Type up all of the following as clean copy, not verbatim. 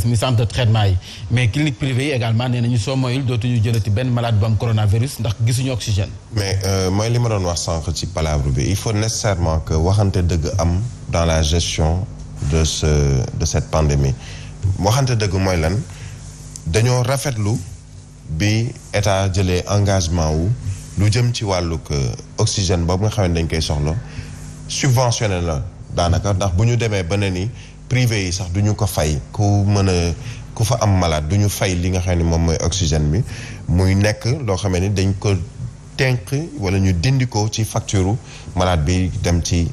mi centre de traitement yi mais clinique privée yi également nee nañu soo moyul dootuñu jëlati benn malade bu am coronavirus ndax gisuñu oxygène. mais mooy li ma doon wax sànq ci palabre bi il faut nécessairement que waxante dëgg am dans la gestion de cette pandémie waxante dëgg mooy lan dañoo rafetlu bi état jëlee engagement wu lu jëm ci wàllug oxygène boobu nga xam ne dañ koy soxla subventionné la daanaka ndax bu ñu demee ba ne ni. privé yi sax du ñu ko fay ku fa am malade du ñu fay li nga xam ne moom mooy oxygène bi muy nekk loo xam ne dañ ko tenq wala ñu dindi ko ci facture malade bi dem ci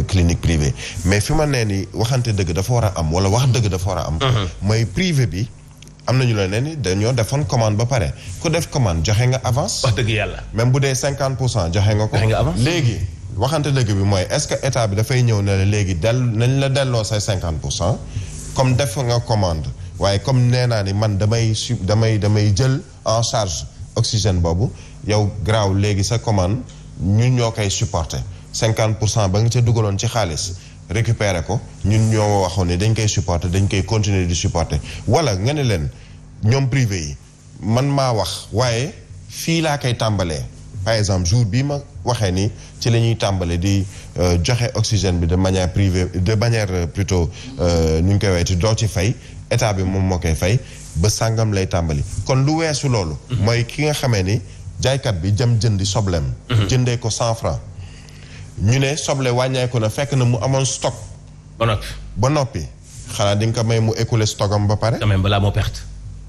clinique privée mais fi ma nee ni waxante dëgg dafa war a am wala wax dëgg dafa war a am mooy privé bi am nañu la ne ni dañoo defoon commande ba pare ku def commande joxe nga avance wax dëgg yàlla même bu dee 50% joxe nga ko léegi waxante dëgg bi mooy est-ce que état bi dafay ñëw ne la léegi nañ la delloo say 50% comme def nga commande waaye comme nee naa ni man damay jël en charge oxygène boobu yow graaw léegi sa commande ñun ñoo koy supporter 50% ba nga ca dugaloon ci xaalis récupérer ko ñun ñoo waxoon ne dañ koy supporter dañ koy continuer di supporter wala nga ne leen ñoom privé yi man maa wax waaye fii laa koy tàmbalee par exemple jour bii ma waxee ni ci la ñuy tàmbale di joxe oxygène bi de manière privée de manière plutôt nu ñu koy weeti doo ci fay état bi moom moo koy fay ba sàngam lay tàmbali kon lu weesu loolu mooy ki nga xamee ni jaaykat bi jëm jëndi sobleem jëndee ko 100 francs ñu ne soble wàññeeku na fekk na mu amoon stock ba noppi xanaa di nga ko may mu écouler stockam ba pare quand même balaa moo perte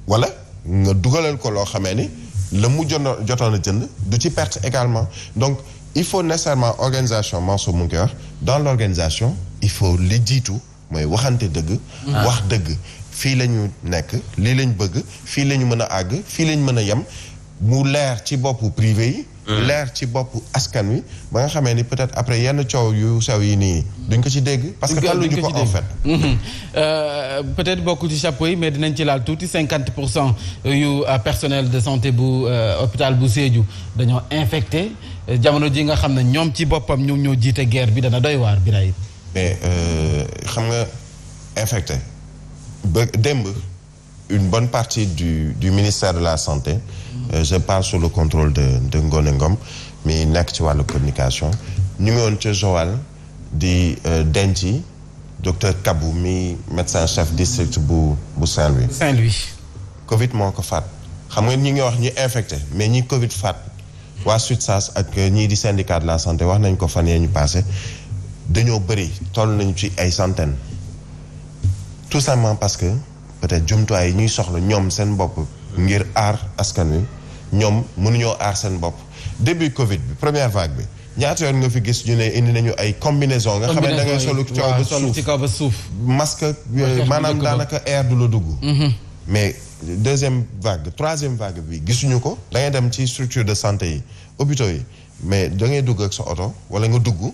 wala nga dugalal ko loo xamee ni la mu jotoon a jënd du ci perte également donc il faut nécessairement organisation Mansour mu ngi koy wax dans l'organisation il faut li jiitu mooy waxante dëgg wax dëgg fii la ñu nekk lii lañ bëgg fii la ñu mën a àgg fii la ñu mën a yem mu leer ci boppu privé yi leer ci boppu askan wi ba nga xamee ni peut-être après yenn coow yu sew yi nii duñ ko ci dégg parce que talluñu ko en fait peut-être bokkul ci chapeau yi mais dinañ ci laal tuuti 50% yu personnel de santé bu hôpital bu Sédhiou dañoo infecté jamono ji nga xam ne ñoom ci boppam ñu ñoo jiite guerre bi dana doy waar Birahim mais xam nga infecté ba démb une bonne partie du ministère de la santé je parle sous le contrôle de Ngone Ngom mi nekk ci wàllu communication ñu ngi woon ca Joal di denc docteur Kabou mi médecin chef district bu Saint-Louis Covid moo ko faat xam nga ñi ngi wax ñi infecté mais ñi Covid faat waa SUTSAS ak ñii di syndicat de la santé wax nañ ko fan yee ñu passé dañoo bëri toll nañu ci ay centaines tout simplement parce que peut-être jumtuwaay yi ñuy soxla ñoom seen bopp ngir aar askan wi ñoom mënuñoo aar seen bopp début Covid bi première vague bi ñaata yoon nga fi gis ñu ne indi nañu ay combinaison nga xam ne da ngay solu ci kaw ba suuf masque maanaam daanaka air du la dugg mais deuxième vague troisième vague bi gisuñu ko da ngay dem ci structure de santé yi hôpitaux yi mais da ngay dugg ak sa oto wala nga dugg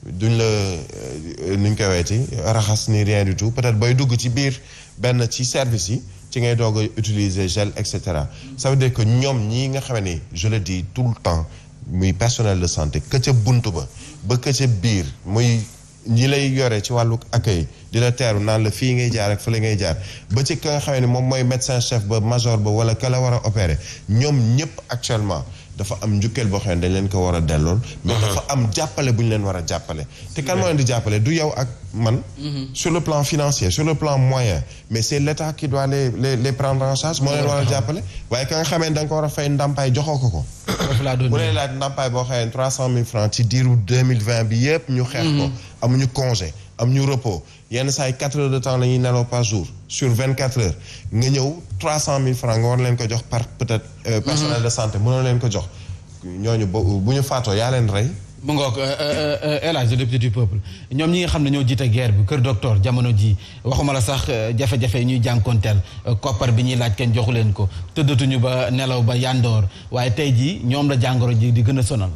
duñ la nuñ koy weeti raxas ni rien du tout peut-être booy dugg ci biir benn ci service yi ci ngay doog a utiliser gel et cetera ça veut dire que ñoom ñii nga xam ne je le dis tout le temps muy personnel de santé que ca buntu ba que ca biir muy ñi lay yore ci wàllu accueil di la teeru naan la fii ngay jaar ak fële ngay jaar ba ci ka nga xam ne moom mooy médecin chef ba major ba wala ka la war a opérer ñoom ñëpp actuellement dafa am njukkeel boo xam ne dañ leen ko war a dellool mais dafa am jàppale bu ñu leen war a jàppale te kan moo leen di jàppale du yow ak man sur le plan financier sur le plan moyen mais c'est l'État qui doit les prendre en charge moo leen war a jàppale waaye ka nga xamee da nga ko war a fay ndàmpaay joxoo ko bu leen laaj ndàmpaay boo xamee 300 000 francs ci diiru 2020 bi yëpp ñu xeex ko amuñu congé amuñu repos yenn saa yi 4 heures de temps la ñuy nelaw par jour sur 24 heures nga ñëw 300 000 francs nga war leen ko jox par peut-être personnel de santé mënoo leen ko jox ñooñu bu ñu faatoo yaa leen rey bu ngoog El Hadj député du peuple ñoom ñi nga xam ne ñoo jiite guerre bi kër docteur jamono ji waxuma la sax jafe-jafe yi ñuy jànkonteel koppar bi ñuy laaj kenn joxu leen ko tëddatuñu ba nelaw ba yandoor waaye tey jii ñoom la jàngoro ji di gën a sonal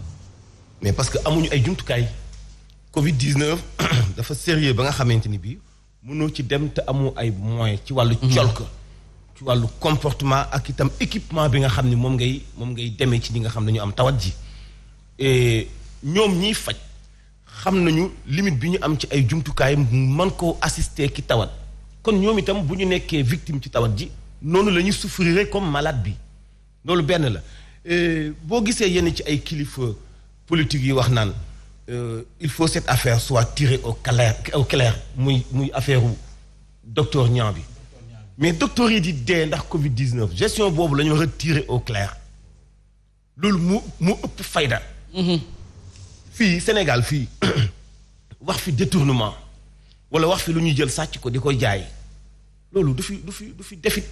mais parce que amuñu ay jumtukaay Covid-19 dafa sérieux ba nga xamante ni bii mënoo ci dem te amoo ay moyens ci wàllu colka ci wàllu comportement ak itam équipement bi nga xam ne moom ngay demee ci ñi nga xam ne ñu am tawat ji et ñoom ñiy faj xam nañu limite bi ñu am ci ay jumtukaay mën koo assister ki tawat kon ñoom itam bu ñu nekkee victime ci tawat ji noonu la ñuy souffrir comme malade bi loolu benn la boo gisee yenn ci ay kilifa politique yi wax naan il faut cette affaire soit tirée au clair muy affaire u docteur Niang bi mais docteur yi di dee ndax Covid-19 gestion boobu la ñu war a tirer au clair loolu mu ëpp fayda. fii Sénégal fii wax fi détournement wala wax fi lu ñuy jël sàcc ko di koy jaay loolu du fi defit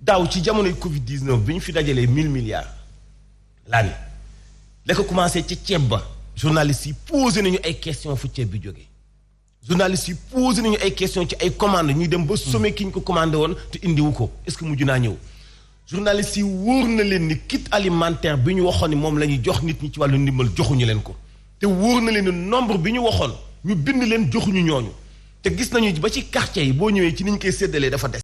daaw ci jamonoy Covid-19 bi ñu fi dajalee 1000 milliards laa ni la ko commencé ci ceeb ba journalistes yi posé nañu ay questions fu ceeb bi jógee journalistes yi posé nañu ay questions ci ay commandes ñuy dem ba sommet ki ñu ko commandé woon te indiwu ko est-ce que mujj naa ñëw journalistes yi wóor na leen ni kit alimentaire bi ñu waxoon ni moom la ñuy jox nit ñi ci wàllu ndimbal joxuñu leen ko te wóor na leen ni nombre bi ñu waxoon ñu bind leen joxuñu ñooñu te gis nañu ba ci quartier yi boo ñëwee ci ni ñu koy séddalee dafa des